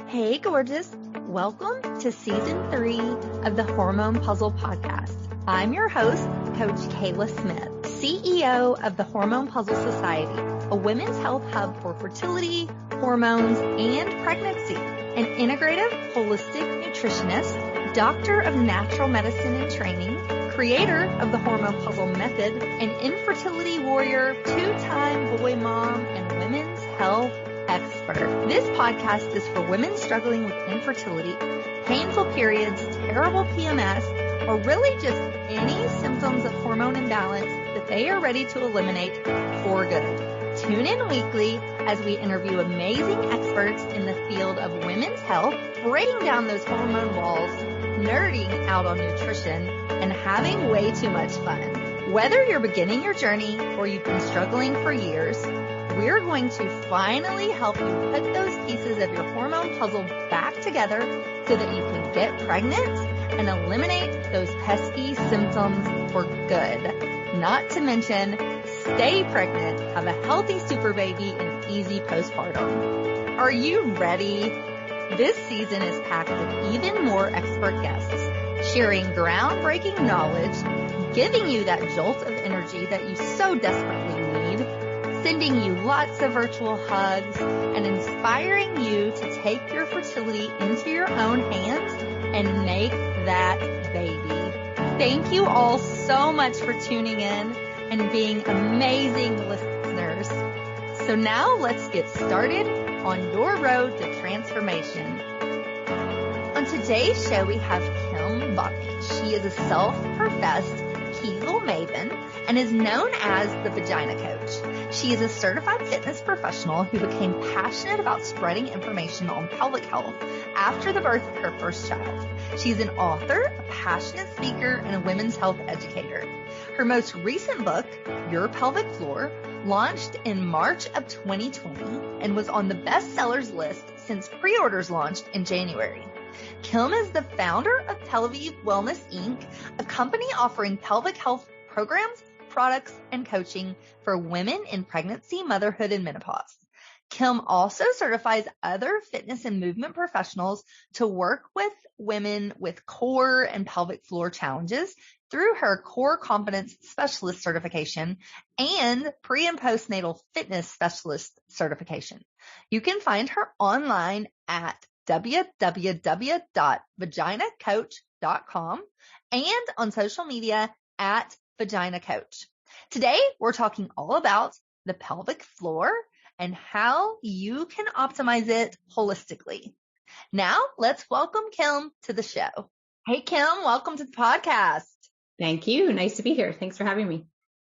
Hey, gorgeous. Welcome to Season 3 of the Hormone Puzzle Podcast. I'm your host, Coach Kayla Smith, CEO of the Hormone Puzzle Society, a women's health hub for fertility, hormones, and pregnancy, an integrative, holistic nutritionist, doctor of natural medicine and training, creator of the Hormone Puzzle Method, an infertility warrior, two-time boy mom, and women's health expert. This podcast is for women struggling with infertility, painful periods, terrible PMS, or really just any symptoms of hormone imbalance that they are ready to eliminate for good. Tune in weekly as we interview amazing experts in the field of women's health, breaking down those hormone walls, nerding out on nutrition, and having way too much fun. Whether you're beginning your journey or you've been struggling for years, we're going to finally help you put those pieces of your hormone puzzle back together so that you can get pregnant and eliminate those pesky symptoms for good. Not to mention, stay pregnant, have a healthy super baby, and easy postpartum. Are you ready? This season is packed with even more expert guests, sharing groundbreaking knowledge, giving you that jolt of energy that you so desperately need, sending you lots of virtual hugs, and inspiring you to take your fertility into your own hands and make that baby. Thank you all so much for tuning in and being amazing listeners. So now let's get started on your road to transformation. On today's show, we have Kim Vopni. She is a self-professed kegel maven and is known as the Vagina Coach. She is a certified fitness professional who became passionate about spreading information on pelvic health after the birth of her first child. She's an author, a passionate speaker, and a women's health educator. Her most recent book, Your Pelvic Floor, launched in March of 2020 and was on the bestsellers list since pre-orders launched in January. Kim is the founder of Pelvienne Wellness Inc., a company offering pelvic health programs, products, and coaching for women in pregnancy, motherhood, and menopause. Kim also certifies other fitness and movement professionals to work with women with core and pelvic floor challenges through her core competence specialist certification and pre and postnatal fitness specialist certification. You can find her online at www.vaginacoach.com and on social media at Vagina Coach. Today, we're talking all about the pelvic floor and how you can optimize it holistically. Now, let's welcome Kim to the show. Hey, Kim, welcome to the podcast. Thank you. Nice to be here. Thanks for having me.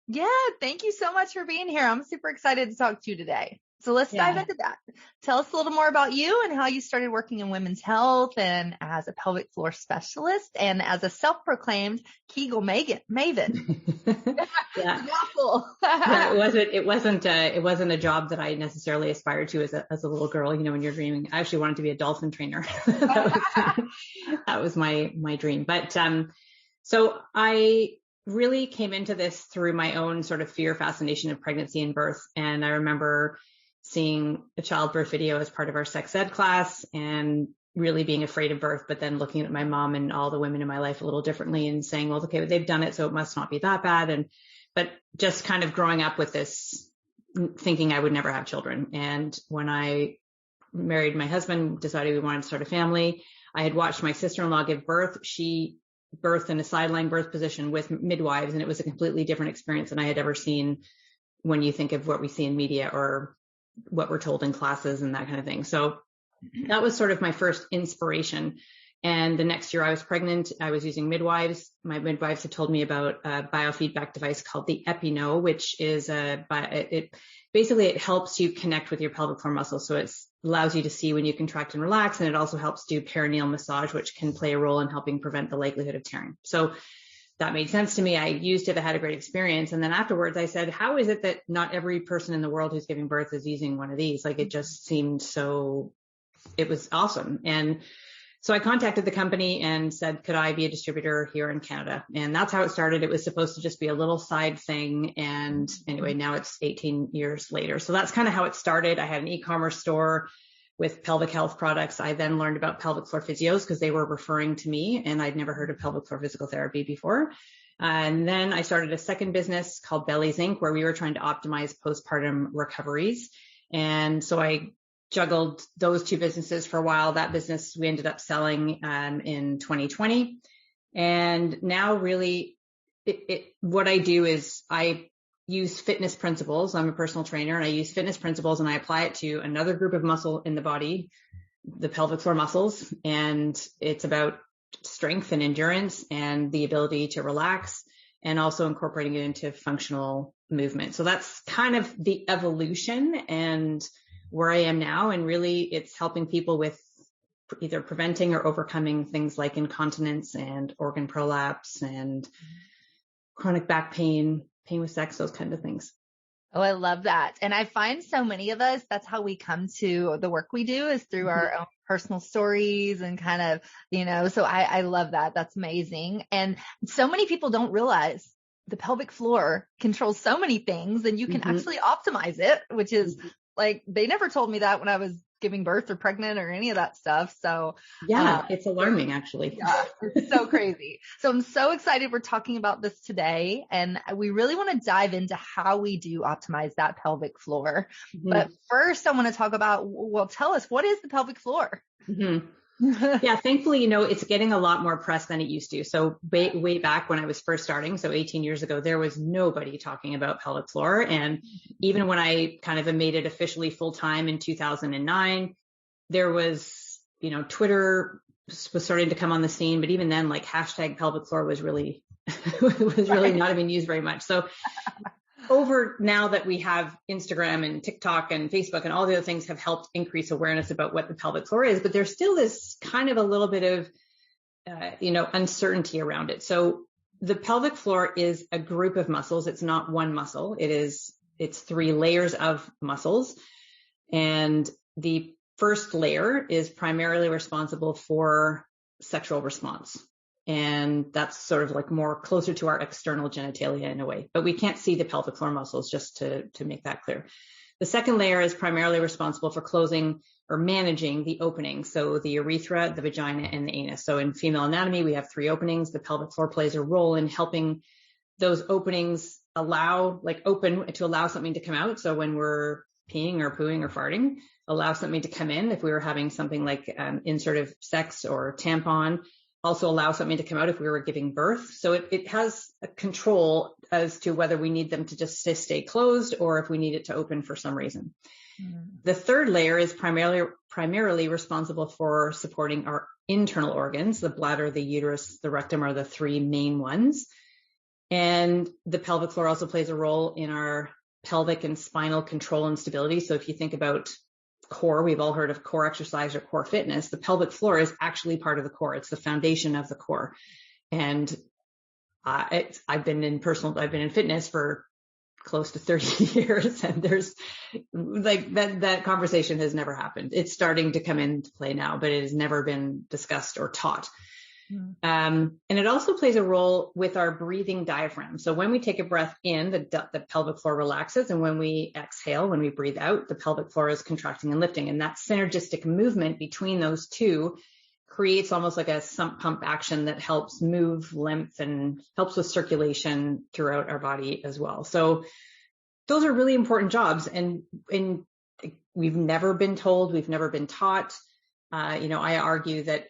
Yeah, thank you so much for being here. I'm super excited to talk to you today. So let's dive into that. Tell us a little more about you and how you started working in women's health and as a pelvic floor specialist and as a self-proclaimed kegel maven. Yeah. It wasn't a job that I necessarily aspired to as a little girl. You know, when you're dreaming, I actually wanted to be a dolphin trainer. That was my dream. But, so I really came into this through my own sort of fear fascination of pregnancy and birth. And I remember seeing a childbirth video as part of our sex ed class and really being afraid of birth, but then looking at my mom and all the women in my life a little differently and saying, well, okay, they've done it, so it must not be that bad. But just kind of growing up with this thinking I would never have children. And when I married my husband, decided we wanted to start a family, I had watched my sister-in-law give birth. She birthed in a sideline birth position with midwives, and it was a completely different experience than I had ever seen when you think of what we see in media or what we're told in classes and that kind of thing. So that was sort of my first inspiration. And the next year I was pregnant, I was using midwives. My midwives had told me about a biofeedback device called the Epino, which is it helps you connect with your pelvic floor muscles. So it allows you to see when you contract and relax. And it also helps do perineal massage, which can play a role in helping prevent the likelihood of tearing. So that made sense to me. I used it. I had a great experience. And then afterwards I said, how is it that not every person in the world who's giving birth is using one of these? Like, it just seemed it was awesome. And so I contacted the company and said, could I be a distributor here in Canada? And that's how it started. It was supposed to just be a little side thing. And anyway, now it's 18 years later. So that's kind of how it started. I had an e-commerce store with pelvic health products. I then learned about pelvic floor physios because they were referring to me, and I'd never heard of pelvic floor physical therapy before. And then I started a second business called Bellies Inc, where we were trying to optimize postpartum recoveries. And so I juggled those two businesses for a while. That business we ended up selling in 2020. And now really what I do is I use fitness principles. I'm a personal trainer, and I use fitness principles and I apply it to another group of muscle in the body, the pelvic floor muscles. And it's about strength and endurance and the ability to relax, and also incorporating it into functional movement. So that's kind of the evolution and where I am now. And really it's helping people with either preventing or overcoming things like incontinence and organ prolapse and chronic back pain, pain with sex, those kinds of things. Oh, I love that. And I find so many of us, that's how we come to the work we do, is through our own personal stories and kind of, so I love that. That's amazing. And so many people don't realize the pelvic floor controls so many things, and you can actually optimize it, which is like, they never told me that when I was giving birth or pregnant or any of that stuff. So yeah, it's alarming actually. Yeah, it's so crazy. So I'm so excited we're talking about this today, and we really want to dive into how we do optimize that pelvic floor. But first I want to talk about, well, tell us, what is the pelvic floor? Yeah, thankfully, it's getting a lot more press than it used to. So way back when I was first starting, so 18 years ago, there was nobody talking about pelvic floor. And even when I kind of made it officially full time in 2009, there was, Twitter was starting to come on the scene, but even then, like hashtag pelvic floor was really not even used very much. So over now that we have Instagram and TikTok and Facebook and all the other things have helped increase awareness about what the pelvic floor is, but there's still this kind of a little bit of, uncertainty around it. So the pelvic floor is a group of muscles. It's not one muscle. It's 3 layers of muscles. And the first layer is primarily responsible for sexual response. And that's sort of like more closer to our external genitalia in a way, but we can't see the pelvic floor muscles, just to make that clear. The second layer is primarily responsible for closing or managing the opening. So the urethra, the vagina, and the anus. So in female anatomy, we have 3 openings. The pelvic floor plays a role in helping those openings open to allow something to come out. So when we're peeing or pooing or farting, allow something to come in. If we were having something like insert of sex or tampon, also allow something to come out if we were giving birth. So it has a control as to whether we need them to just stay closed or if we need it to open for some reason. The third layer is primarily responsible for supporting our internal organs. The bladder, the uterus, the rectum are the 3 main ones. And the pelvic floor also plays a role in our pelvic and spinal control and stability. So if you think about core, we've all heard of core exercise or core fitness. The pelvic floor is actually part of the core. It's the foundation of the core. And I've been in fitness for close to 30 years, and there's like that conversation has never happened. It's starting to come into play now, but it has never been discussed or taught. And it also plays a role with our breathing diaphragm. So when we take a breath in, the pelvic floor relaxes. And when we exhale, when we breathe out, the pelvic floor is contracting and lifting. And that synergistic movement between those two creates almost like a sump pump action that helps move lymph and helps with circulation throughout our body as well. So those are really important jobs. And we've never been told, we've never been taught. I argue that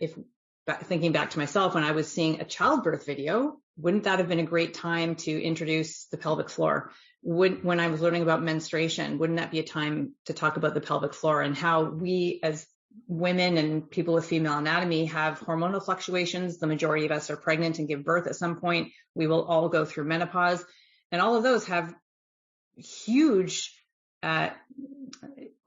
thinking back to myself, when I was seeing a childbirth video, wouldn't that have been a great time to introduce the pelvic floor? When I was learning about menstruation, wouldn't that be a time to talk about the pelvic floor and how we as women and people with female anatomy have hormonal fluctuations? The majority of us are pregnant and give birth at some point. We will all go through menopause, and all of those have huge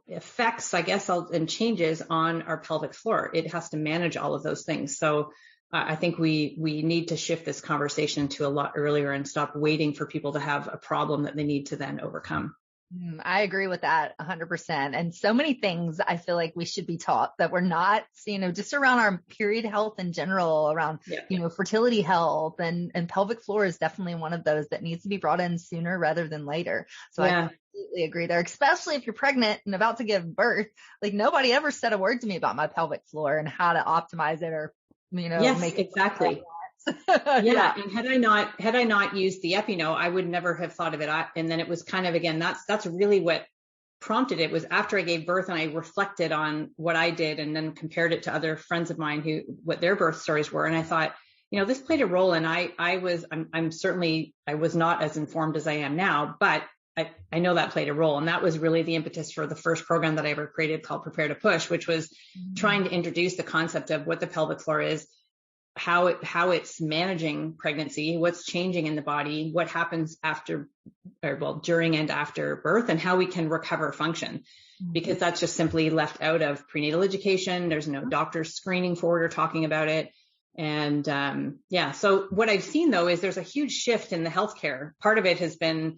effects, I guess, and changes on our pelvic floor. It has to manage all of those things. So I think we need to shift this conversation to a lot earlier and stop waiting for people to have a problem that they need to then overcome. I agree with that 100%. And so many things I feel like we should be taught that we're not, just around our period health in general, around, fertility health, and pelvic floor is definitely one of those that needs to be brought in sooner rather than later. So I Absolutely agree there, especially if you're pregnant and about to give birth. Like nobody ever said a word to me about my pelvic floor and how to optimize it or, yes, make exactly. Yeah. And had I not used the Epino, I would never have thought of it. And then it was kind of, again, that's really what prompted it. Was after I gave birth and I reflected on what I did and then compared it to other friends of mine what their birth stories were. And I thought, this played a role. And I was not as informed as I am now, but I know that played a role. And that was really the impetus for the first program that I ever created called Prepare to Push, which was trying to introduce the concept of what the pelvic floor is, how it's managing pregnancy, what's changing in the body, what happens during and after birth, and how we can recover function, because that's just simply left out of prenatal education. There's no doctors screening for it or talking about it. And so what I've seen though is there's a huge shift in the healthcare. Part of it has been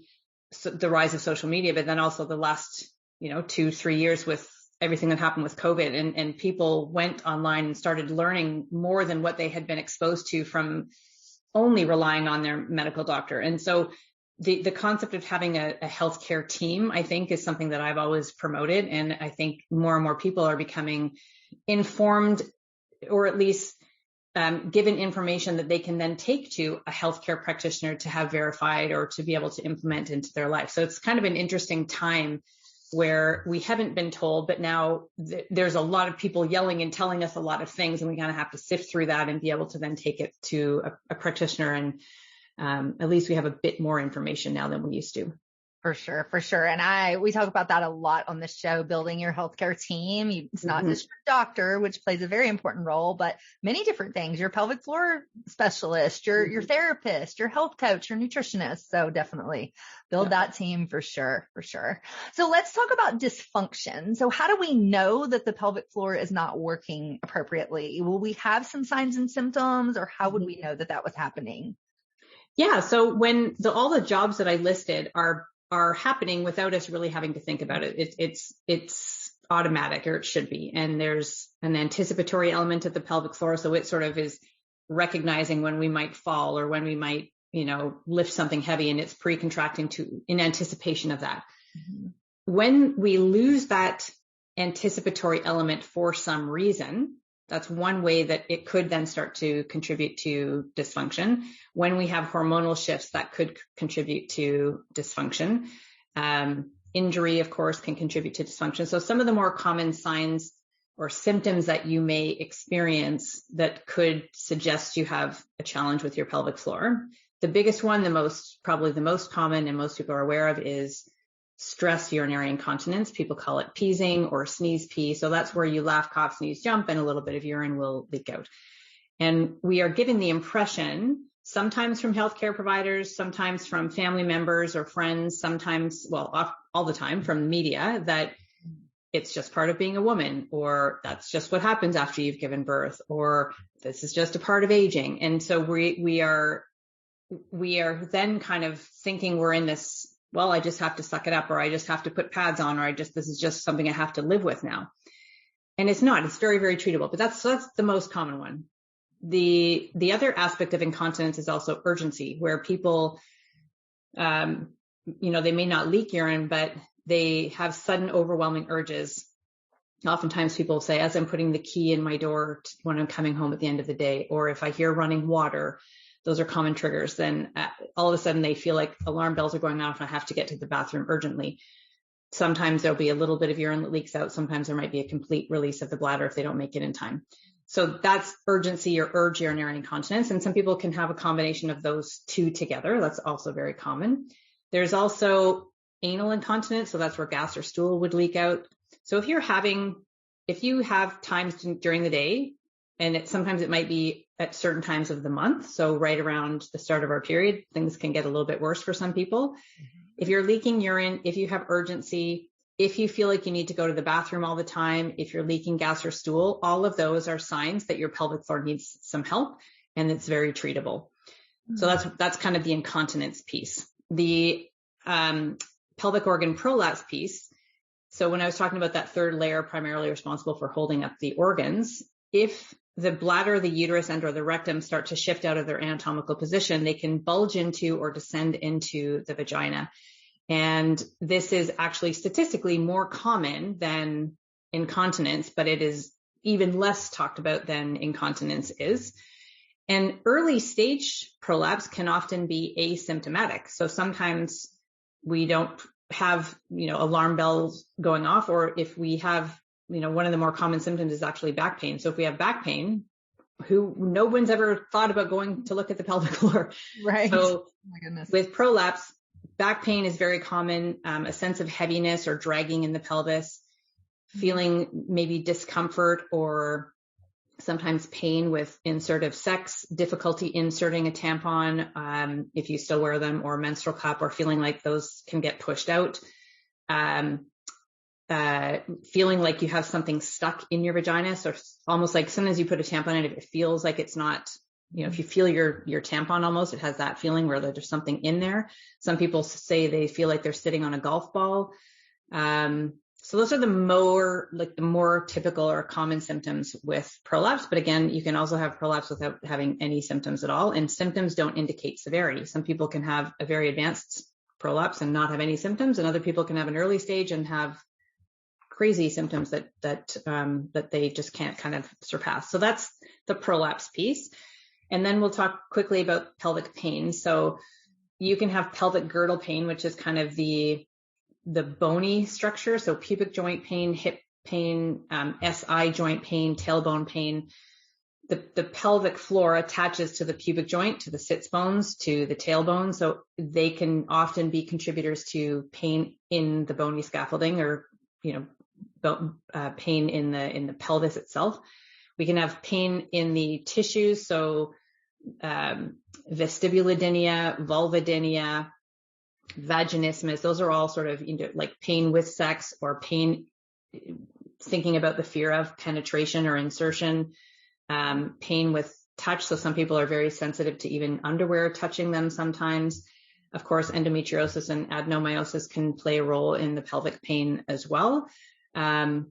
the rise of social media, but then also the last 2-3 years with everything that happened with COVID, and people went online and started learning more than what they had been exposed to from only relying on their medical doctor. And so the concept of having a healthcare team, I think, is something that I've always promoted. And I think more and more people are becoming informed, or at least given information that they can then take to a healthcare practitioner to have verified or to be able to implement into their life. So it's kind of an interesting time where we haven't been told, but now there's a lot of people yelling and telling us a lot of things, and we kind of have to sift through that and be able to then take it to a practitioner. And at least we have a bit more information now than we used to. For sure. And we talk about that a lot on the show, building your healthcare team. It's not just your doctor, which plays a very important role, but many different things, your pelvic floor specialist, your therapist, your health coach, your nutritionist. So definitely build that team for sure. So let's talk about dysfunction. So how do we know that the pelvic floor is not working appropriately? Will we have some signs and symptoms, or how would we know that was happening? Yeah. So when all the jobs that I listed are happening without us really having to think about it. It's automatic, or it should be. And there's an anticipatory element of the pelvic floor. So it sort of is recognizing when we might fall or when we might, lift something heavy, and it's pre-contracting in anticipation of that. Mm-hmm. When we lose that anticipatory element for some reason, that's one way that it could then start to contribute to dysfunction. When we have hormonal shifts, that could contribute to dysfunction. Injury, of course, can contribute to dysfunction. So some of the more common signs or symptoms that you may experience that could suggest you have a challenge with your pelvic floor. The biggest one, probably the most common and most people are aware of, is stress urinary incontinence. People call it peasing or sneeze pee. So that's where you laugh, cough, sneeze, jump, and a little bit of urine will leak out. And we are given the impression, sometimes from healthcare providers, sometimes from family members or friends, sometimes, all the time from media, that it's just part of being a woman, or that's just what happens after you've given birth, or this is just a part of aging. And so we are then kind of thinking we're in this, I just have to suck it up, or I just have to put pads on, or this is just something I have to live with now. And it's not, it's very, very treatable, but that's the most common one. The other aspect of incontinence is also urgency, where people, they may not leak urine, but they have sudden overwhelming urges. Oftentimes people say, as I'm putting the key in my door when I'm coming home at the end of the day, or if I hear running water, those are common triggers. Then all of a sudden they feel like alarm bells are going off and I have to get to the bathroom urgently. Sometimes there'll be a little bit of urine that leaks out. Sometimes there might be a complete release of the bladder if they don't make it in time. So that's urgency or urge urinary incontinence. And some people can have a combination of those two together. That's also very common. There's also anal incontinence. So that's where gas or stool would leak out. So if you have times during the day, and sometimes it might be at certain times of the month. So right around the start of our period, things can get a little bit worse for some people. Mm-hmm. If you're leaking urine, if you have urgency, if you feel like you need to go to the bathroom all the time, if you're leaking gas or stool, all of those are signs that your pelvic floor needs some help, and it's very treatable. Mm-hmm. So that's kind of the incontinence piece. The pelvic organ prolapse piece. So when I was talking about that third layer primarily responsible for holding up the organs, if the bladder, the uterus, and or the rectum start to shift out of their anatomical position, they can bulge into or descend into the vagina. And this is actually statistically more common than incontinence, but it is even less talked about than incontinence is. And early stage prolapse can often be asymptomatic. So sometimes we don't have, alarm bells going off, or if we have, one of the more common symptoms is actually back pain. So if we have back pain, no one's ever thought about going to look at the pelvic floor. Right. So oh my goodness. With prolapse, back pain is very common, a sense of heaviness or dragging in the pelvis, feeling maybe discomfort or sometimes pain with insertive sex, difficulty inserting a tampon, if you still wear them, or menstrual cup, or feeling like those can get pushed out, feeling like you have something stuck in your vagina. So almost like sometimes you put a tampon in, if it feels like it's not, if you feel your tampon almost, it has that feeling where there's something in there. Some people say they feel like they're sitting on a golf ball. So those are the more typical or common symptoms with prolapse. But again, you can also have prolapse without having any symptoms at all. And symptoms don't indicate severity. Some people can have a very advanced prolapse and not have any symptoms, and other people can have an early stage and have crazy symptoms that they just can't kind of surpass. So that's the prolapse piece. And then we'll talk quickly about pelvic pain. So you can have pelvic girdle pain, which is kind of the bony structure. So pubic joint pain, hip pain, SI joint pain, tailbone pain. The pelvic floor attaches to the pubic joint, to the sits bones, to the tailbone. So they can often be contributors to pain in the bony scaffolding, or, pain in the pelvis itself. We can have pain in the tissues. So, vestibulodynia, vulvodynia, vaginismus, those are all sort of like pain with sex, or pain thinking about the fear of penetration or insertion, pain with touch. So some people are very sensitive to even underwear touching them sometimes. Of course, endometriosis and adenomyosis can play a role in the pelvic pain as well. And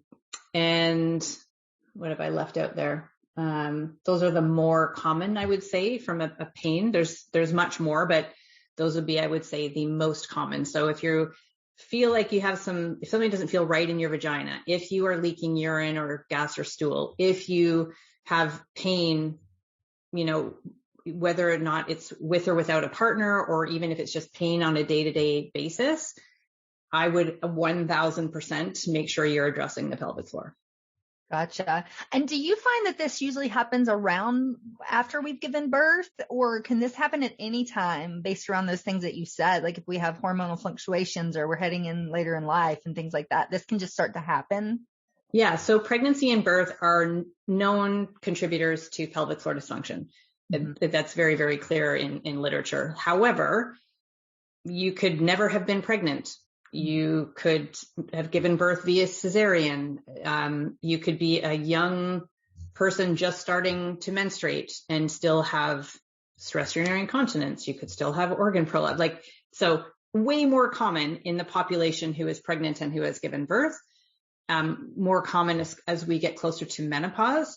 what have I left out there? Those are the more common, I would say, from a pain. There's much more, but those would be, I would say, the most common. So if you feel like you have if something doesn't feel right in your vagina, if you are leaking urine or gas or stool, if you have pain, whether or not it's with or without a partner, or even if it's just pain on a day-to-day basis, I would 1000% make sure you're addressing the pelvic floor. Gotcha. And do you find that this usually happens around after we've given birth, or can this happen at any time based around those things that you said? Like if we have hormonal fluctuations or we're heading in later in life and things like that, this can just start to happen? Yeah. So pregnancy and birth are known contributors to pelvic floor dysfunction. Mm-hmm. That's very, very clear in literature. However, you could never have been pregnant. You could have given birth via cesarean. You could be a young person just starting to menstruate and still have stress urinary incontinence. You could still have organ prolapse. So way more common in the population who is pregnant and who has given birth. More common as we get closer to menopause.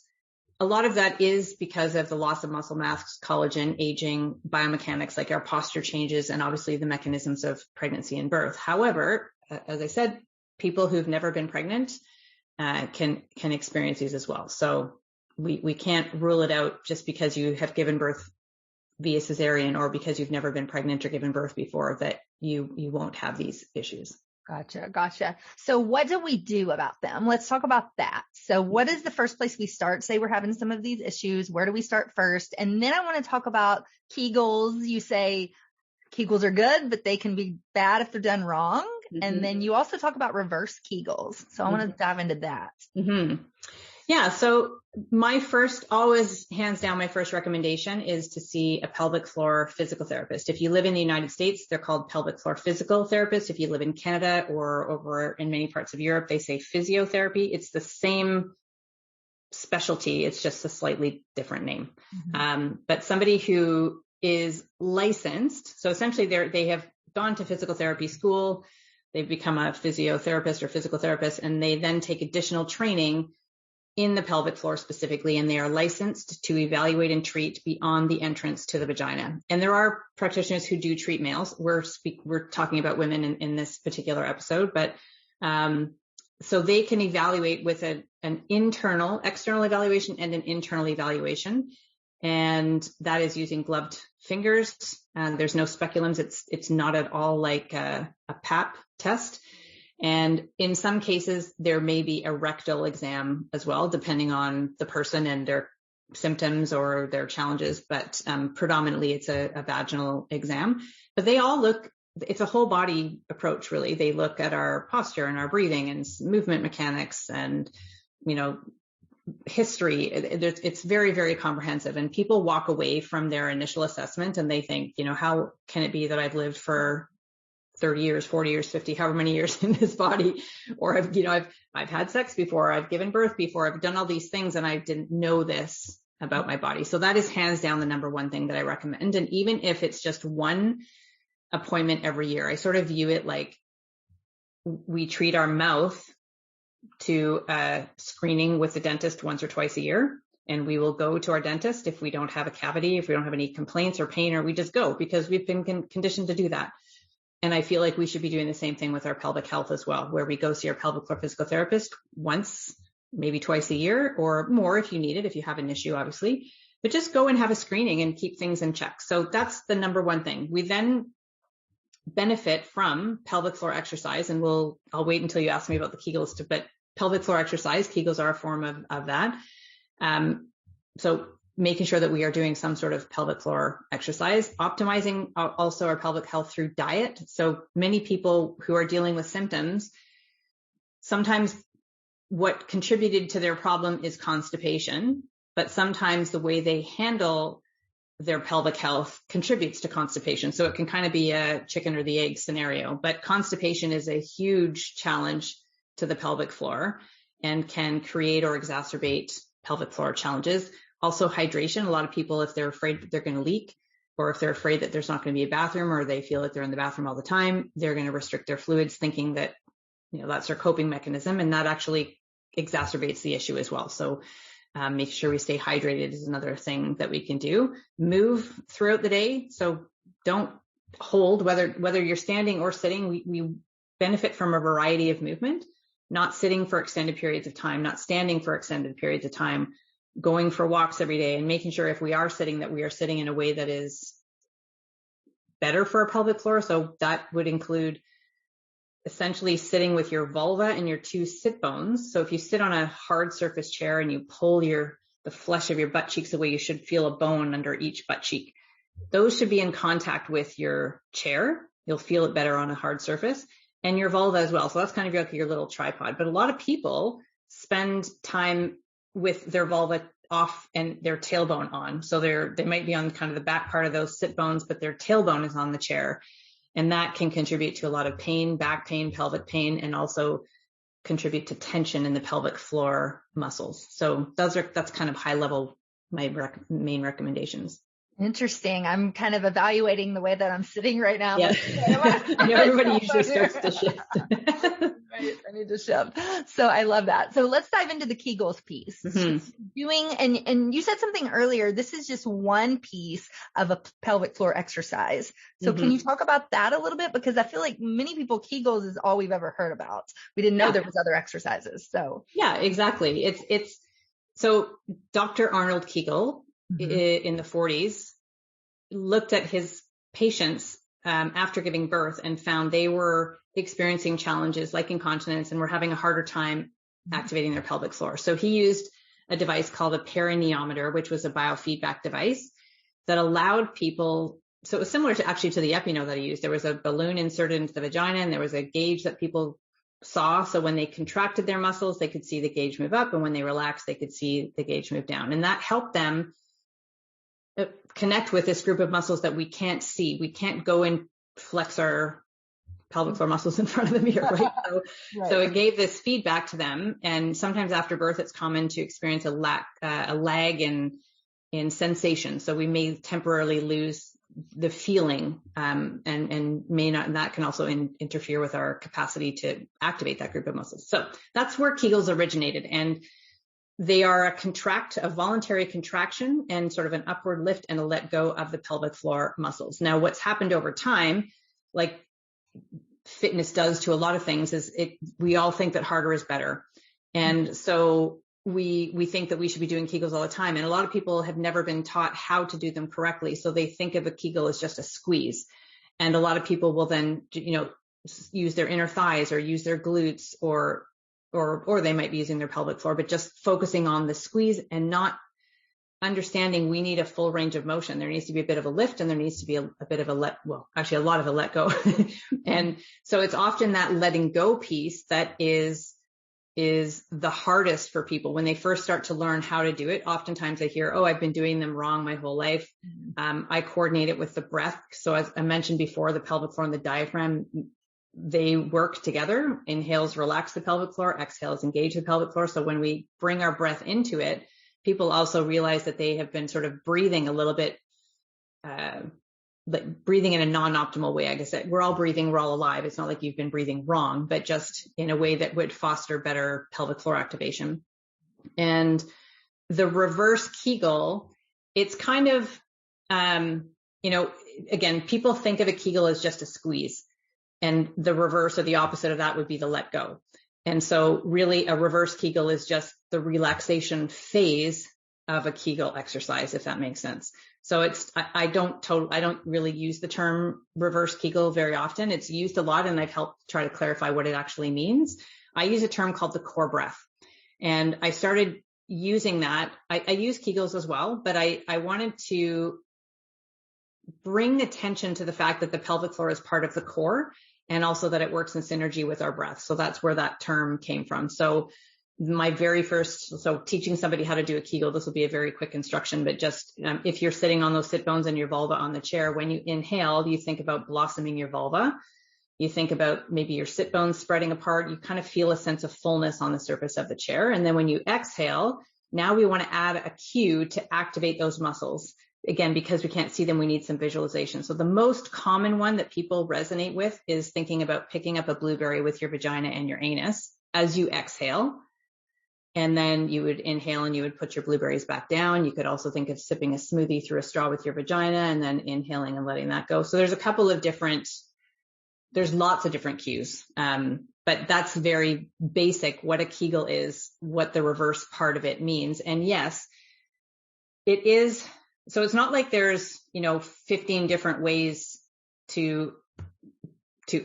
A lot of that is because of the loss of muscle mass, collagen, aging, biomechanics, like our posture changes, and obviously the mechanisms of pregnancy and birth. However, as I said, people who've never been pregnant can experience these as well. So we can't rule it out just because you have given birth via cesarean, or because you've never been pregnant or given birth before, that you won't have these issues. Gotcha. So what do we do about them? Let's talk about that. So what is the first place we start? Say we're having some of these issues. Where do we start first? And then I want to talk about kegels. You say kegels are good, but they can be bad if they're done wrong. Mm-hmm. And then you also talk about reverse kegels. So I want to dive into that. Mm-hmm. Yeah. So always hands down, my first recommendation is to see a pelvic floor physical therapist. If you live in the United States, they're called pelvic floor physical therapists. If you live in Canada or over in many parts of Europe, they say physiotherapy. It's the same specialty. It's just a slightly different name. Mm-hmm. But somebody who is licensed. So essentially they have gone to physical therapy school. They've become a physiotherapist or physical therapist, and they then take additional training in the pelvic floor specifically, and they are licensed to evaluate and treat beyond the entrance to the vagina. And there are practitioners who do treat males. We're talking about women in this particular episode, but so they can evaluate with an external evaluation and an internal evaluation. And that is using gloved fingers. There's no speculums. It's not at all like a PAP test. And in some cases, there may be a rectal exam as well, depending on the person and their symptoms or their challenges. But predominantly, it's a vaginal exam. But they all look, it's a whole body approach, really. They look at our posture and our breathing and movement mechanics and, history. It's very, very comprehensive. And people walk away from their initial assessment and they think, how can it be that I've lived for 30 years, 40 years, 50, however many years in this body, or I've had sex before, I've given birth before, I've done all these things and I didn't know this about my body. So that is hands down the number one thing that I recommend. And even if it's just one appointment every year, I sort of view it like we treat our mouth to screening with the dentist once or twice a year. And we will go to our dentist if we don't have a cavity, if we don't have any complaints or pain, or we just go because we've been conditioned to do that. And I feel like we should be doing the same thing with our pelvic health as well, where we go see our pelvic floor physical therapist once, maybe twice a year or more if you need it, if you have an issue, obviously, but just go and have a screening and keep things in check. So that's the number one thing. We then benefit from pelvic floor exercise, and I'll wait until you ask me about the kegels, but pelvic floor exercise, kegels are a form of that. So making sure that we are doing some sort of pelvic floor exercise, optimizing also our pelvic health through diet. So many people who are dealing with symptoms, sometimes what contributed to their problem is constipation, but sometimes the way they handle their pelvic health contributes to constipation. So it can kind of be a chicken or the egg scenario, but constipation is a huge challenge to the pelvic floor and can create or exacerbate pelvic floor challenges. Also hydration. A lot of people, if they're afraid that they're going to leak, or if they're afraid that there's not going to be a bathroom, or they feel like they're in the bathroom all the time, they're going to restrict their fluids thinking that, that's their coping mechanism. And that actually exacerbates the issue as well. So make sure we stay hydrated is another thing that we can do. Move throughout the day. So don't hold, whether you're standing or sitting, we benefit from a variety of movement, not sitting for extended periods of time, not standing for extended periods of time, going for walks every day, and making sure if we are sitting that we are sitting in a way that is better for our pelvic floor. So that would include essentially sitting with your vulva and your two sit bones. So if you sit on a hard surface chair and you pull the flesh of your butt cheeks away, you should feel a bone under each butt cheek. Those should be in contact with your chair. You'll feel it better on a hard surface, and your vulva as well. So that's kind of like your little tripod. But a lot of people spend time with their vulva off and their tailbone on. So they might be on kind of the back part of those sit bones, but their tailbone is on the chair. And that can contribute to a lot of pain, back pain, pelvic pain, and also contribute to tension in the pelvic floor muscles. So that's kind of high level, my main recommendations. Interesting. I'm kind of evaluating the way that I'm sitting right now. Yeah. I know everybody usually starts to shift. Right, I need to shift. So I love that. So let's dive into the Kegels piece. Mm-hmm. And you said something earlier, this is just one piece of a pelvic floor exercise. So Can you talk about that a little bit? Because I feel like many people, Kegels is all we've ever heard about. We didn't know there was other exercises. So yeah, exactly. It's so Dr. Arnold Kegel, in the 40s, looked at his patients after giving birth and found they were experiencing challenges like incontinence and were having a harder time activating their pelvic floor. So he used a device called a perineometer, which was a biofeedback device that allowed people. So it was similar to the Epinode that he used. There was a balloon inserted into the vagina and there was a gauge that people saw. So when they contracted their muscles, they could see the gauge move up. And when they relaxed, they could see the gauge move down. And that helped them connect with this group of muscles that we can't see. We can't go and flex our pelvic floor muscles in front of the mirror, right? So it gave this feedback to them. And sometimes after birth, it's common to experience a lag in sensation. So we may temporarily lose the feeling, and may not, and that can also interfere with our capacity to activate that group of muscles. So that's where Kegels originated. And They are a voluntary contraction and sort of an upward lift and a let go of the pelvic floor muscles. Now, what's happened over time, like fitness does to a lot of things, is we all think that harder is better. And so we think that we should be doing Kegels all the time. And a lot of people have never been taught how to do them correctly. So they think of a Kegel as just a squeeze. And a lot of people will then, use their inner thighs or use their glutes or they might be using their pelvic floor, but just focusing on the squeeze and not understanding we need a full range of motion. There needs to be a bit of a lift and there needs to be a bit of a a lot of a let go. And so it's often that letting go piece that is the hardest for people when they first start to learn how to do it. Oftentimes I hear, I've been doing them wrong my whole life. I coordinate it with the breath. So as I mentioned before, the pelvic floor and the diaphragm, they work together. Inhales relax the pelvic floor, exhales engage the pelvic floor. So when we bring our breath into it, people also realize that they have been sort of breathing a little bit, like breathing in a non-optimal way. I guess that we're all breathing, we're all alive. It's not like you've been breathing wrong, but just in a way that would foster better pelvic floor activation. And the reverse Kegel, it's kind of, again, people think of a Kegel as just a squeeze. And the reverse or the opposite of that would be the let go. And so really a reverse Kegel is just the relaxation phase of a Kegel exercise, if that makes sense. So I don't really use the term reverse Kegel very often. It's used a lot and I've helped try to clarify what it actually means. I use a term called the core breath. And I started using that. I use Kegels as well, but I wanted to bring attention to the fact that the pelvic floor is part of the core and also that it works in synergy with our breath. So that's where that term came from. So teaching somebody how to do a Kegel, this will be a very quick instruction, but just if you're sitting on those sit bones and your vulva on the chair, when you inhale, you think about blossoming your vulva. You think about maybe your sit bones spreading apart. You kind of feel a sense of fullness on the surface of the chair. And then when you exhale, now we want to add a cue to activate those muscles. Again, because we can't see them, we need some visualization. So the most common one that people resonate with is thinking about picking up a blueberry with your vagina and your anus as you exhale. And then you would inhale and you would put your blueberries back down. You could also think of sipping a smoothie through a straw with your vagina and then inhaling and letting that go. So there's lots of different cues. But that's very basic what a Kegel is, what the reverse part of it means. And yes, it is. So it's not like there's, 15 different ways to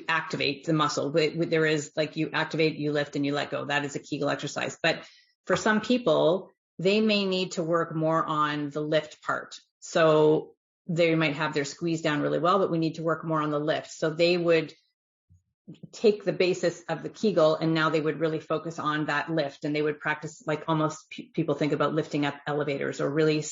activate the muscle. There is like you activate, you lift and you let go. That is a Kegel exercise. But for some people, they may need to work more on the lift part. So they might have their squeeze down really well, but we need to work more on the lift. So they would take the basis of the Kegel and now they would really focus on that lift and they would practice like almost people think about lifting up elevators or really,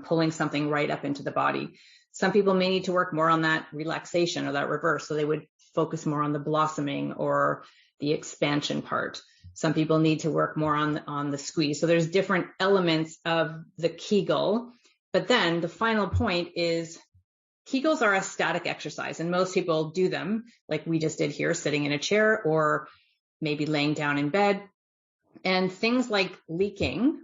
pulling something right up into the body. Some people may need to work more on that relaxation or that reverse. So they would focus more on the blossoming or the expansion part. Some people need to work more on the squeeze. So there's different elements of the Kegel. But then the final point is Kegels are a static exercise and most people do them like we just did here, sitting in a chair or maybe laying down in bed. And things like leaking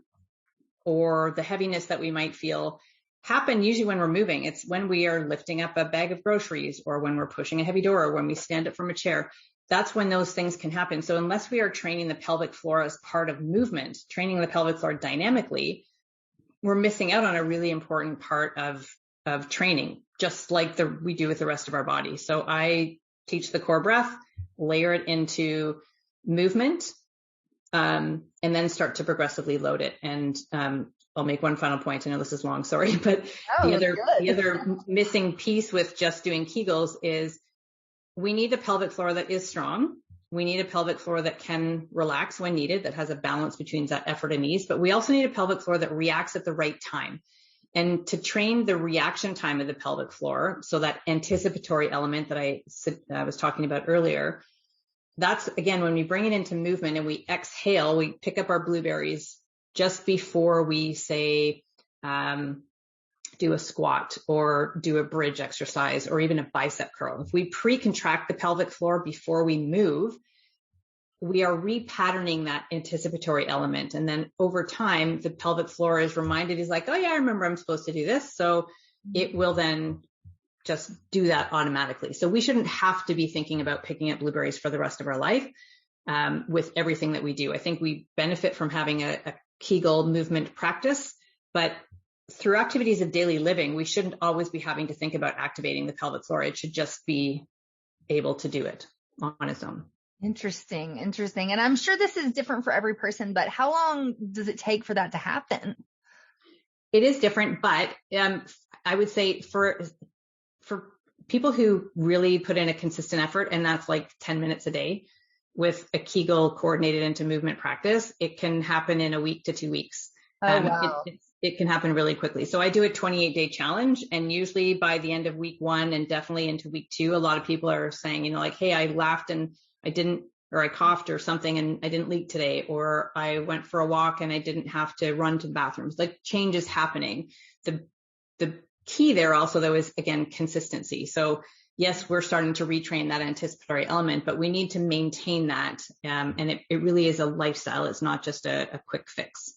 or the heaviness that we might feel happen usually when we're moving. It's when we are lifting up a bag of groceries or when we're pushing a heavy door or when we stand up from a chair. That's when those things can happen. So unless we are training the pelvic floor as part of movement, training the pelvic floor dynamically, we're missing out on a really important part of training, just like we do with the rest of our body. So I teach the core breath, layer it into movement, and then start to progressively load it. And I'll make one final point. I know this is long, sorry, but the other missing piece with just doing Kegels is we need a pelvic floor that is strong. We need a pelvic floor that can relax when needed, that has a balance between that effort and ease, but we also need a pelvic floor that reacts at the right time. And to train the reaction time of the pelvic floor, so that anticipatory element that I was talking about earlier, that's, again, when we bring it into movement and we exhale, we pick up our blueberries just before we say, do a squat or do a bridge exercise or even a bicep curl. If we pre-contract the pelvic floor before we move, we are repatterning that anticipatory element. And then over time, the pelvic floor is reminded, is like, oh yeah, I remember I'm supposed to do this. So it will then just do that automatically. So we shouldn't have to be thinking about picking up blueberries for the rest of our life with everything that we do. I think we benefit from having a Kegel movement practice, but through activities of daily living, we shouldn't always be having to think about activating the pelvic floor. It should just be able to do it on its own. Interesting. And I'm sure this is different for every person, but how long does it take for that to happen? It is different, but I would say for people who really put in a consistent effort, and that's like 10 minutes a day with a Kegel coordinated into movement practice, it can happen in a week to 2 weeks. Oh, wow. It can happen really quickly. So I do a 28-day challenge, and usually by the end of week 1 and definitely into week 2, a lot of people are saying, like, hey, I laughed and I didn't, or I coughed or something and I didn't leak today, or I went for a walk and I didn't have to run to the bathrooms. Like, change is happening. The key there also, though, is again, consistency. So yes, we're starting to retrain that anticipatory element, but we need to maintain that. And it really is a lifestyle. It's not just a quick fix.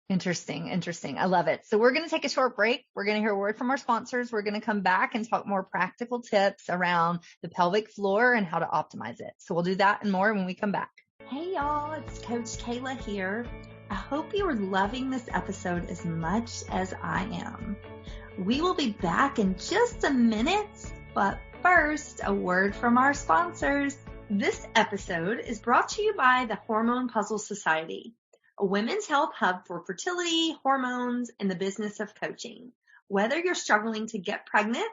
Interesting. I love it. So we're going to take a short break. We're going to hear a word from our sponsors. We're going to come back and talk more practical tips around the pelvic floor and how to optimize it. So we'll do that and more when we come back. Hey y'all, it's Coach Kayla here. I hope you are loving this episode as much as I am. We will be back in just a minute, but first, a word from our sponsors. This episode is brought to you by the Hormone P.U.Z.Z.L.E Society, a women's health hub for fertility, hormones, and the business of coaching. Whether you're struggling to get pregnant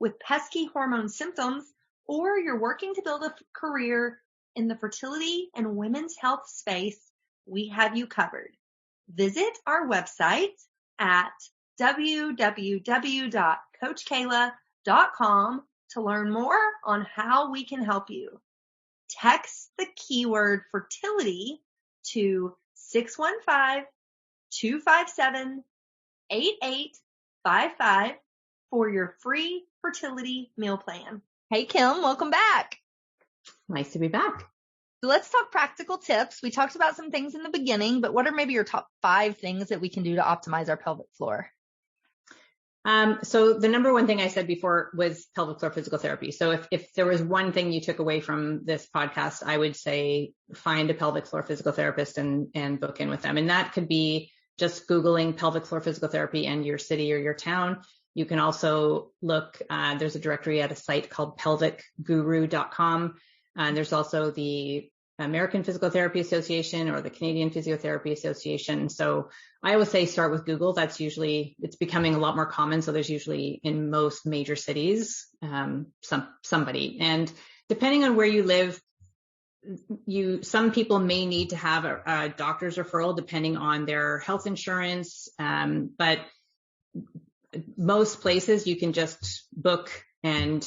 with pesky hormone symptoms, or you're working to build a career in the fertility and women's health space, we have you covered. Visit our website at www.coachkayla.com to learn more on how we can help you. Text the keyword fertility to 615-257-8855 for your free fertility meal plan. Hey, Kim, welcome back. Nice to be back. So let's talk practical tips. We talked about some things in the beginning, but what are maybe your top 5 things that we can do to optimize our pelvic floor? So the number one thing I said before was pelvic floor physical therapy. So if there was one thing you took away from this podcast, I would say find a pelvic floor physical therapist and book in with them. And that could be just Googling pelvic floor physical therapy and your city or your town. You can also look, there's a directory at a site called pelvicguru.com. There's also the American Physical Therapy Association or the Canadian Physiotherapy Association. So I always say start with Google. That's usually, it's becoming a lot more common. So there's usually in most major cities, somebody. And depending on where you live, some people may need to have a doctor's referral depending on their health insurance. But most places you can just book and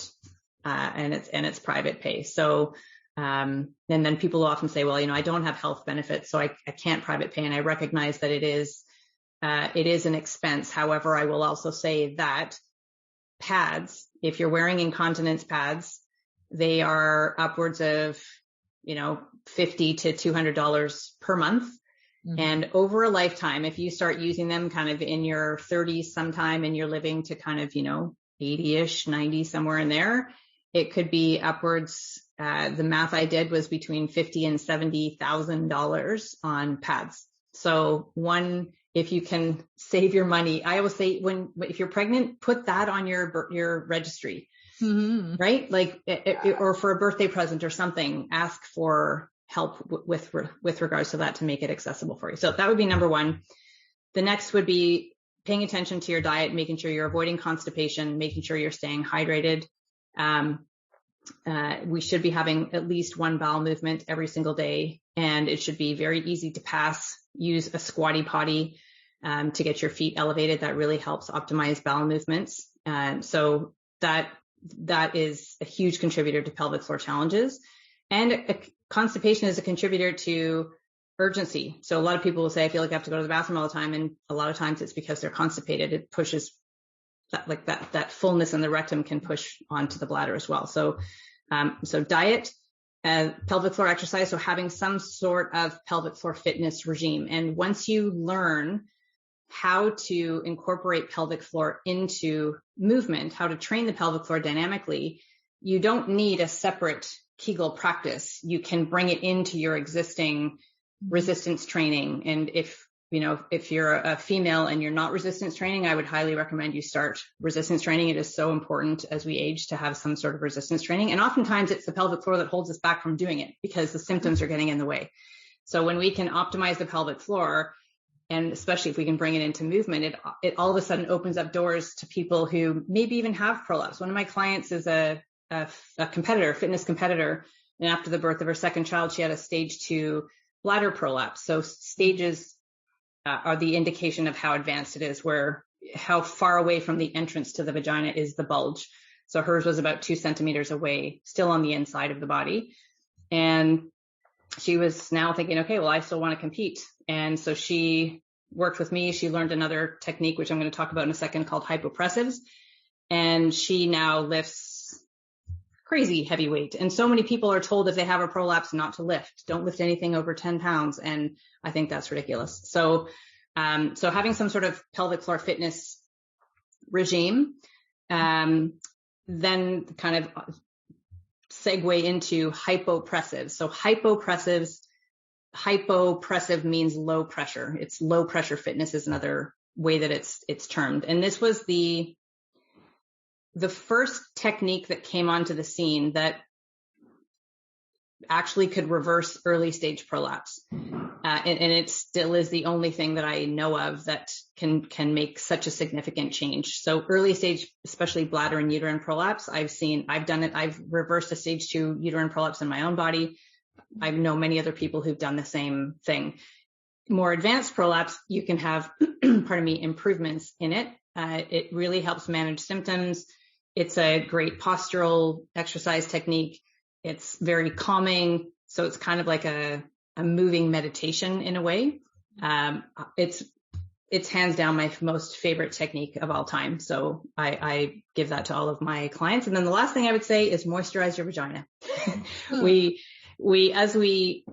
it's private pay. So, and then people will often say, well, I don't have health benefits, so I can't private pay. And I recognize that it is an expense. However, I will also say that pads, if you're wearing incontinence pads, they are upwards of, $50 to $200 per month. Mm-hmm. And over a lifetime, if you start using them kind of in your 30s sometime and you're living to kind of, 80-ish, 90, somewhere in there, it could be upwards. The math I did was between $50,000 and $70,000 on pads. So if you can save your money, I always say if you're pregnant, put that on your registry, mm-hmm. right? Like, or for a birthday present or something, ask for help with regards to that to make it accessible for you. So that would be number one. The next would be paying attention to your diet, making sure you're avoiding constipation, making sure you're staying hydrated. We should be having at least one bowel movement every single day, and it should be very easy to pass. Use a squatty potty to get your feet elevated. That really helps optimize bowel movements. So that is a huge contributor to pelvic floor challenges. And constipation is a contributor to urgency. So a lot of people will say, I feel like I have to go to the bathroom all the time. And a lot of times it's because they're constipated. It pushes that fullness in the rectum can push onto the bladder as well. So diet, pelvic floor exercise. So having some sort of pelvic floor fitness regime. And once you learn how to incorporate pelvic floor into movement, how to train the pelvic floor dynamically, you don't need a separate Kegel practice. You can bring it into your existing resistance training. And if you're a female and you're not resistance training, I would highly recommend you start resistance training. It is so important as we age to have some sort of resistance training. And oftentimes it's the pelvic floor that holds us back from doing it because the symptoms are getting in the way. So when we can optimize the pelvic floor, and especially if we can bring it into movement, it all of a sudden opens up doors to people who maybe even have prolapse. One of my clients is a competitor, fitness competitor. And after the birth of her second child, she had a stage 2 bladder prolapse. So stages are the indication of how advanced it is, how far away from the entrance to the vagina is the bulge. So hers was about 2 centimeters away, still on the inside of the body. And she was now thinking, okay, well, I still want to compete. And so she worked with me. She learned another technique, which I'm going to talk about in a second, called hypopressives. And she now lifts crazy heavy weight. And so many people are told if they have a prolapse not to lift. Don't lift anything over 10 pounds. And I think that's ridiculous. So having some sort of pelvic floor fitness regime, then kind of segue into hypopressives. So hypopressive means low pressure. It's low pressure fitness is another way that it's termed. And this was the first technique that came onto the scene that actually could reverse early stage prolapse. And it still is the only thing that I know of that can make such a significant change. So early stage, especially bladder and uterine prolapse, I've done it. I've reversed a stage 2 uterine prolapse in my own body. I know many other people who've done the same thing. More advanced prolapse, you can have, improvements in it. It really helps manage symptoms. It's a great postural exercise technique. It's very calming. So it's kind of like a moving meditation in a way. It's hands down my most favorite technique of all time. So I give that to all of my clients. And then the last thing I would say is moisturize your vagina. As we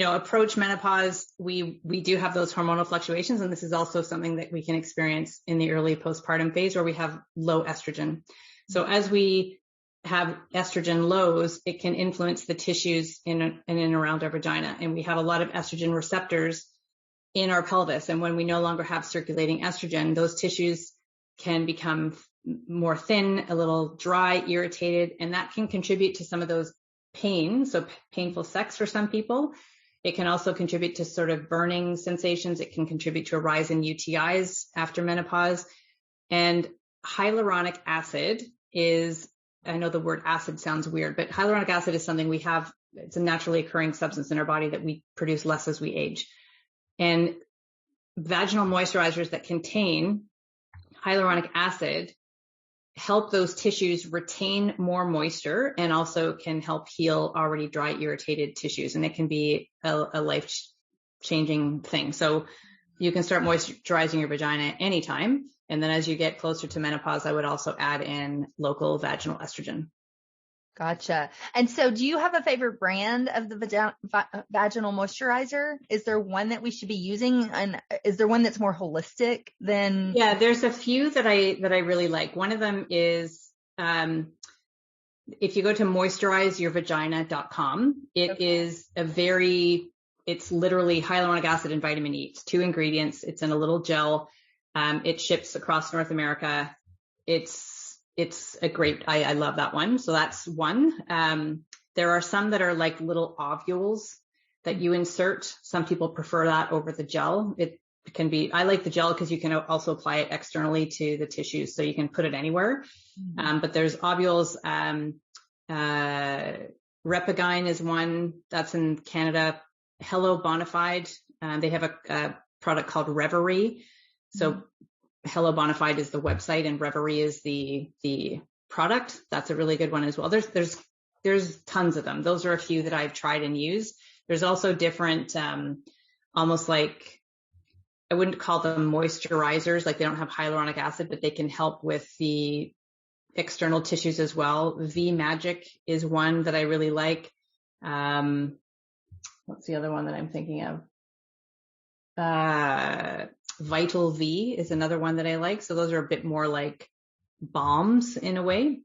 approach menopause, we do have those hormonal fluctuations. And this is also something that we can experience in the early postpartum phase where we have low estrogen. So as we have estrogen lows, it can influence the tissues in and around our vagina. And we have a lot of estrogen receptors in our pelvis. And when we no longer have circulating estrogen, those tissues can become more thin, a little dry, irritated, and that can contribute to some of those pains. So painful sex for some people. It can also contribute to sort of burning sensations. It can contribute to a rise in UTIs after menopause. And hyaluronic acid is, I know the word acid sounds weird, but hyaluronic acid is something we have. It's a naturally occurring substance in our body that we produce less as we age. And vaginal moisturizers that contain hyaluronic acid help those tissues retain more moisture and also can help heal already dry, irritated tissues. And it can be a life-changing thing. So you can start moisturizing your vagina anytime. And then as you get closer to menopause, I would also add in local vaginal estrogen. Gotcha. And so do you have a favorite brand of the vaginal moisturizer? Is there one that we should be using? And is there one that's more holistic than? Yeah, there's a few that I really like. One of them is, if you go to moisturizeyourvagina.com, is it's literally hyaluronic acid and vitamin E. It's 2 ingredients. It's in a little gel. It ships across North America. It's a great, I love that one. So that's one. There are some that are like little ovules that you insert. Some people prefer that over the gel. It can be, I like the gel because you can also apply it externally to the tissues. So you can put it anywhere. But there's ovules. Repagine is one that's in Canada. Hello Bonafide. They have a product called Reverie. So Hello Bonafide is the website and Reverie is the product. That's a really good one as well. There's tons of them. Those are a few that I've tried and used. There's also different, almost like, I wouldn't call them moisturizers, like they don't have hyaluronic acid, but they can help with the external tissues as well. V Magic is one that I really like. What's the other one that I'm thinking of? Vital V is another one that I like. So those are a bit more like balms in a way.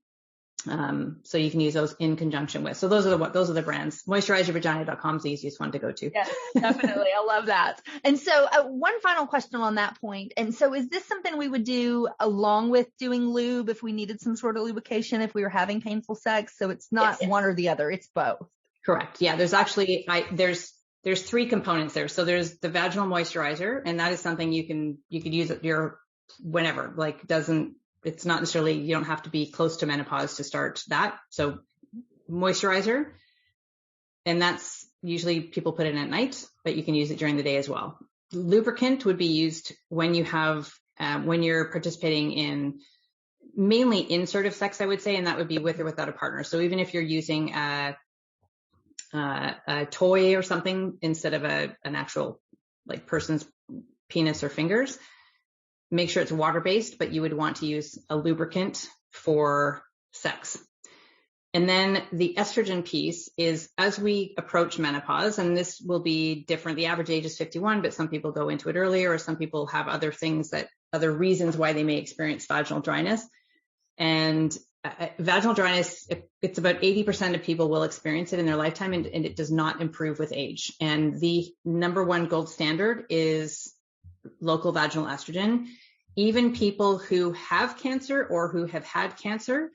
So you can use those in conjunction with. So those are the brands. Moisturizervagina.com is the easiest one to go to. Yes, definitely. I love that. And so one final question on that point. And so is this something we would do along with doing lube if we needed some sort of lubrication, if we were having painful sex? So it's not one or the other, it's both. Correct. Yeah. There's actually, there's three components there. So there's the vaginal moisturizer, and that is something you could use at your whenever, like it's not necessarily, you don't have to be close to menopause to start that. So moisturizer, and that's usually people put it in at night, but you can use it during the day as well. Lubricant would be used when you have, when you're participating in mainly insertive sex, I would say, and that would be with or without a partner. So even if you're using a toy or something instead of an actual like person's penis or fingers, make sure it's water-based, but you would want to use a lubricant for sex. And then the estrogen piece is as we approach menopause, and this will be different. The average age is 51, but some people go into it earlier, or some people have other reasons why they may experience vaginal dryness. And vaginal dryness, it's about 80% of people will experience it in their lifetime, and it does not improve with age. And the number one gold standard is local vaginal estrogen. Even people who have cancer or who have had cancer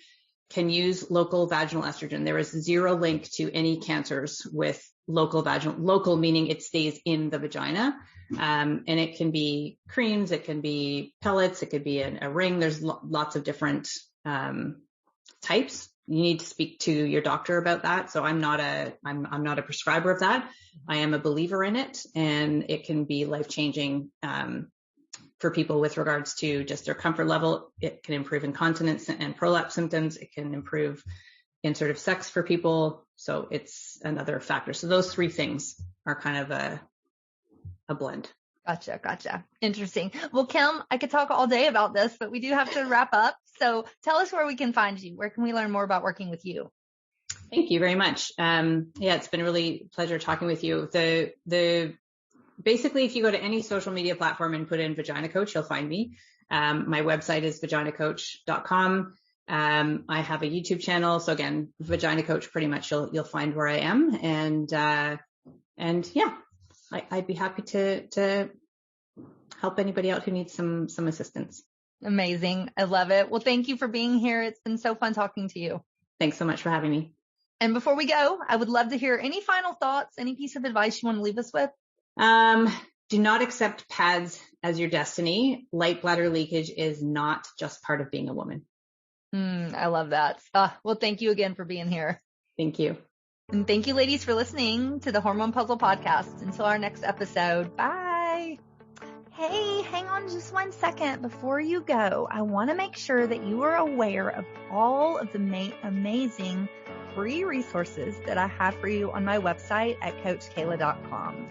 can use local vaginal estrogen. There is zero link to any cancers with local meaning it stays in the vagina. And it can be creams, it can be pellets, it could be a ring. There's lots of different types. You need to speak to your doctor about that. So I'm not a prescriber of that. I am a believer in it, and it can be life-changing for people with regards to just their comfort level. It can improve incontinence and prolapse symptoms. It can improve insertive sex for people. So it's another factor. So those three things are kind of a blend. Gotcha. Interesting. Well, Kim, I could talk all day about this, but we do have to wrap up. So tell us where we can find you. Where can we learn more about working with you? Thank you very much. It's been a really pleasure talking with you. Basically, if you go to any social media platform and put in Vagina Coach, you'll find me. My website is vaginacoach.com. I have a YouTube channel. So again, Vagina Coach, pretty much you'll find where I am. And yeah, I'd be happy to help anybody out who needs some assistance. Amazing. I love it. Well, thank you for being here. It's been so fun talking to you. Thanks so much for having me. And before we go, I would love to hear any final thoughts, any piece of advice you want to leave us with. Do not accept pads as your destiny. Light bladder leakage is not just part of being a woman. I love that. Well, thank you again for being here. Thank you. And thank you, ladies, for listening to the Hormone P.U.Z.Z.L.E Podcast. Until our next episode. Bye. Hey, hang on just 1 second before you go. I want to make sure that you are aware of all of the amazing free resources that I have for you on my website at coachkayla.com.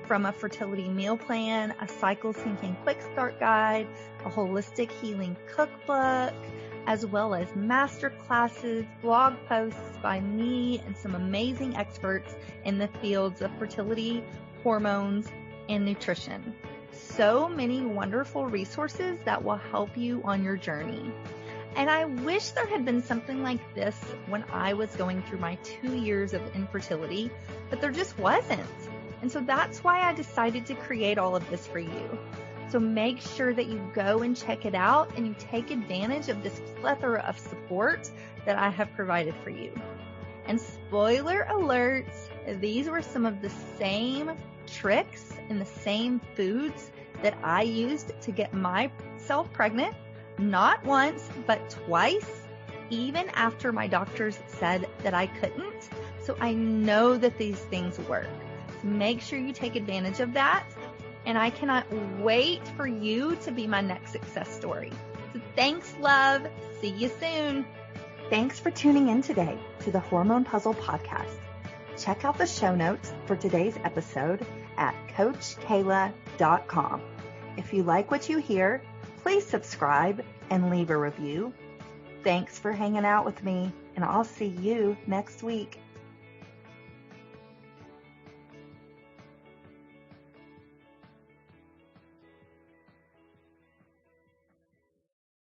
From a fertility meal plan, a cycle syncing quick start guide, a holistic healing cookbook, as well as master classes, blog posts by me and some amazing experts in the fields of fertility, hormones, and nutrition. So many wonderful resources that will help you on your journey. And I wish there had been something like this when I was going through my 2 years of infertility, but there just wasn't. And so that's why I decided to create all of this for you. So make sure that you go and check it out and you take advantage of this plethora of support that I have provided for you. And spoiler alert, these were some of the same tricks and the same foods that I used to get myself pregnant, not once, but twice, even after my doctors said that I couldn't. So I know that these things work. So make sure you take advantage of that. And I cannot wait for you to be my next success story. So thanks, love. See you soon. Thanks for tuning in today to the Hormone P.U.Z.Z.L E Podcast. Check out the show notes for today's episode at coachkayla.com. If you like what you hear, please subscribe and leave a review. Thanks for hanging out with me, and I'll see you next week.